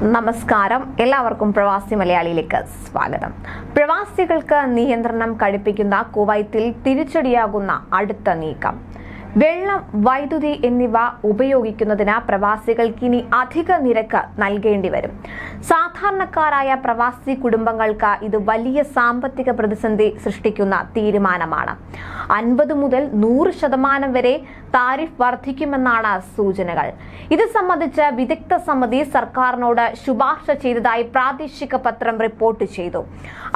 നമസ്കാരം, എല്ലാവർക്കും പ്രവാസി മലയാളിയിലേക്ക് സ്വാഗതം. പ്രവാസികൾക്ക് നിയന്ത്രണം കടുപ്പിക്കുന്ന കുവൈത്തിൽ തിരിച്ചടിയാകുന്ന അടുത്ത നീക്കം. വെള്ളം, വൈദ്യുതി എന്നിവ ഉപയോഗിക്കുന്നതിന് പ്രവാസികൾക്ക് ഇനി അധിക നിരക്ക് നൽകേണ്ടി വരും. സാധാരണക്കാരായ പ്രവാസി കുടുംബങ്ങൾക്ക് ഇത് വലിയ സാമ്പത്തിക പ്രതിസന്ധി സൃഷ്ടിക്കുന്ന തീരുമാനമാണ്. 50 മുതൽ 100% വരെ താരിഫ് വർദ്ധിക്കുമെന്നാണ് സൂചനകൾ. ഇത് സംബന്ധിച്ച് വിദഗ്ധ സമിതി സർക്കാരിനോട് ശുപാർശ ചെയ്തതായി പ്രാദേശിക പത്രം റിപ്പോർട്ട് ചെയ്തു.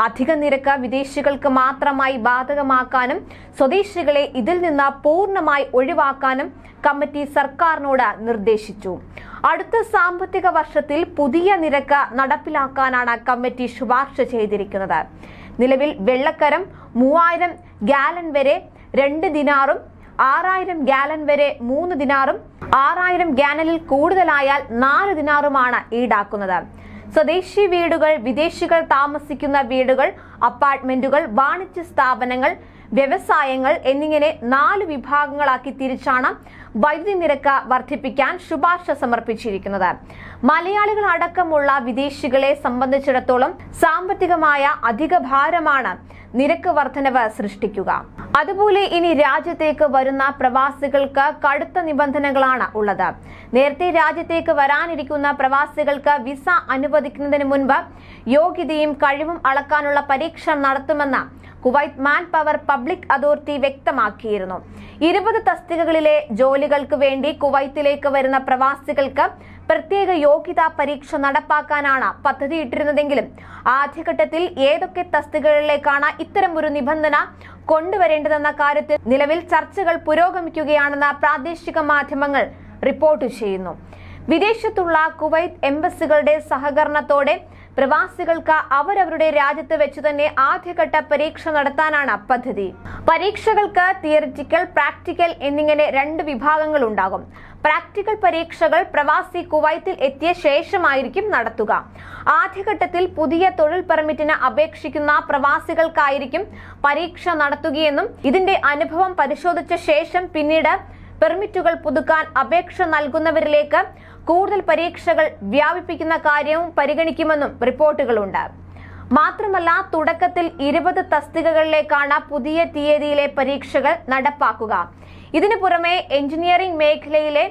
അധിക നിരക്ക് വിദേശികൾക്ക് മാത്രമായി ബാധകമാക്കാനും സ്വദേശികളെ ഇതിൽ നിന്ന് പൂർണ്ണമായി ഒഴിവാക്കാനും കമ്മിറ്റി സർക്കാരിനോട് നിർദ്ദേശിച്ചു. അടുത്ത സാമ്പത്തിക വർഷത്തിൽ പുതിയ നിരക്ക് നടപ്പിലാക്കാനാണ് കമ്മിറ്റി ശുപാർശ ചെയ്തിരിക്കുന്നത്. നിലവിൽ വെള്ളക്കരം 3000 ഗാലൻ വരെ 2 ദിനാറും 6000 ഗാലൻ വരെ 3 ദിനാറും 6000 ഗാലനിൽ കൂടുതലായാൽ 4 ദിനാറുമാണ് ഈടാക്കുന്നത്. സ്വദേശി വീടുകൾ, വിദേശികൾ താമസിക്കുന്ന വീടുകൾ, അപ്പാർട്ട്മെന്റുകൾ, വാണിജ്യ സ്ഥാപനങ്ങൾ, വ്യവസായങ്ങൾ എന്നിങ്ങനെ 4 വിഭാഗങ്ങളാക്കി തിരിച്ചാണ് വൈദ്യുതി നിരക്ക് വർദ്ധിപ്പിക്കാൻ ശുപാർശ സമർപ്പിച്ചിരിക്കുന്നത്. മലയാളികൾ അടക്കമുള്ള വിദേശികളെ സംബന്ധിച്ചിടത്തോളം സാമ്പത്തികമായ അധിക ഭാരമാണ് നിരക്ക് വർധനവ് സൃഷ്ടിക്കുക. അതുപോലെ ഇനി രാജ്യത്തേക്ക് വരുന്ന പ്രവാസികൾക്ക് കടുത്ത നിബന്ധനകളാണ് ഉള്ളത്. നേരത്തെ രാജ്യത്തേക്ക് വരാനിരിക്കുന്ന പ്രവാസികൾക്ക് വിസ അനുവദിക്കുന്നതിന് മുൻപ് യോഗ്യതയും കഴിവും അളക്കാനുള്ള പരീക്ഷ നടത്തുമെന്ന് Kuwait man power public authority വ്യക്തമാക്കിയിരുന്നു. 20 തസ്തികകളിലെ ജോലികൾക്ക് വേണ്ടി കുവൈത്തിലേക്ക് വരുന്ന പ്രവാസികൾക്ക് പ്രത്യേക യോഗ്യതാ പരീക്ഷ നടപ്പാക്കാനാണ് പദ്ധതി ഇട്ടിരുന്നതെങ്കിലും ആദ്യഘട്ടത്തിൽ ഏതൊക്കെ തസ്തികകളിലേക്കാണ് ഇത്തരം ഒരു നിബന്ധന കൊണ്ടുവരേണ്ടതെന്ന കാര്യത്തിൽ നിലവിൽ ചർച്ചകൾ പുരോഗമിക്കുകയാണെന്ന് പ്രാദേശിക മാധ്യമങ്ങൾ റിപ്പോർട്ട് ചെയ്യുന്നു. വിദേശത്തുള്ള കുവൈത്ത് എംബസികളുടെ സഹകരണത്തോടെ പ്രവാസികൾക്ക് അവരവരുടെ രാജ്യത്ത് വെച്ച് തന്നെ ആദ്യഘട്ട പരീക്ഷ നടത്താനാണ് പദ്ധതി. പരീക്ഷകൾക്ക് തിയറിറ്റിക്കൽ, പ്രാക്ടിക്കൽ എന്നിങ്ങനെ 2 വിഭാഗങ്ങൾ ഉണ്ടാകും. പ്രാക്ടിക്കൽ പരീക്ഷകൾ പ്രവാസി കുവൈത്തിൽ എത്തിയ ശേഷമായിരിക്കും നടത്തുക. ആദ്യഘട്ടത്തിൽ പുതിയ തൊഴിൽ പെർമിറ്റിന് അപേക്ഷിക്കുന്ന പ്രവാസികൾക്കായിരിക്കും പരീക്ഷ നടത്തുകയെന്നും ഇതിന്റെ അനുഭവം പരിശോധിച്ച ശേഷം പിന്നീട് പെർമിറ്റുകൾ പുതുക്കാൻ അപേക്ഷ നൽകുന്നവരിലേക്ക് കൂടുതൽ പരീക്ഷകൾ വ്യാപിപ്പിക്കുന്ന കാര്യവും പരിഗണിക്കുമെന്നും റിപ്പോർട്ടുകളുണ്ട്. മാത്രമല്ല, തുടക്കത്തിൽ 20 തസ്തികകളിലേക്കാണ് പുതിയ തീയതിയിലെ പരീക്ഷകൾ നടപ്പാക്കുക. ഇതിനു പുറമെ എഞ്ചിനീയറിംഗ് മേഖലയിലെ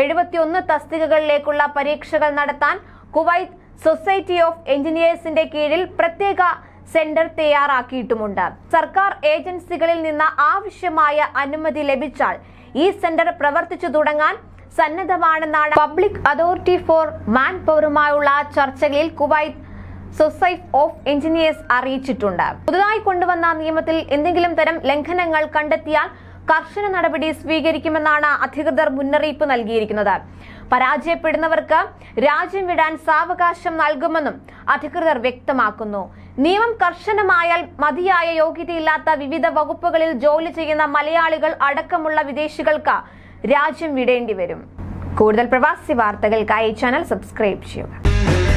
71 തസ്തികകളിലേക്കുള്ള പരീക്ഷകൾ നടത്താൻ കുവൈത്ത് സൊസൈറ്റി ഓഫ് എഞ്ചിനീയേഴ്സിന്റെ കീഴിൽ പ്രത്യേക സെന്റർ തയ്യാറാക്കിയിട്ടുമുണ്ട്. സർക്കാർ ഏജൻസികളിൽ നിന്ന് ആവശ്യമായ അനുമതി ലഭിച്ചാൽ ഈ സെന്റർ പ്രവർത്തിച്ചു തുടങ്ങാൻ സന്നദ്ധമാണെന്നാണ് പബ്ലിക് അതോറിറ്റി ഫോർ മാൻ പവറുമായുള്ള ചർച്ചകളിൽ കുവൈത്ത് സൊസൈറ്റി ഓഫ് എഞ്ചിനീയേഴ്സ് അറിയിച്ചിട്ടുണ്ട്. പുതുതായി കൊണ്ടുവന്ന നിയമത്തിൽ എന്തെങ്കിലും തരം ലംഘനങ്ങൾ കണ്ടെത്തിയാൽ കർശന നടപടി സ്വീകരിക്കുമെന്നാണ് അധികൃതർ മുന്നറിയിപ്പ് നൽകിയിരിക്കുന്നത്. പരാജയപ്പെടുന്നവർക്ക് രാജ്യം വിടാൻ സാവകാശം നൽകുമെന്നും അധികൃതർ വ്യക്തമാക്കുന്നു. നിയമം കർശനമായാൽ മതിയായ യോഗ്യതയില്ലാത്ത വിവിധ വകുപ്പുകളിൽ ജോലി ചെയ്യുന്ന മലയാളികൾ അടക്കമുള്ള വിദേശികൾക്ക് രാജ്യം വിടേണ്ടി വരും. കൂടുതൽ പ്രവാസി വാർത്തകൾക്കായി ചാനൽ സബ്സ്ക്രൈബ് ചെയ്യുക.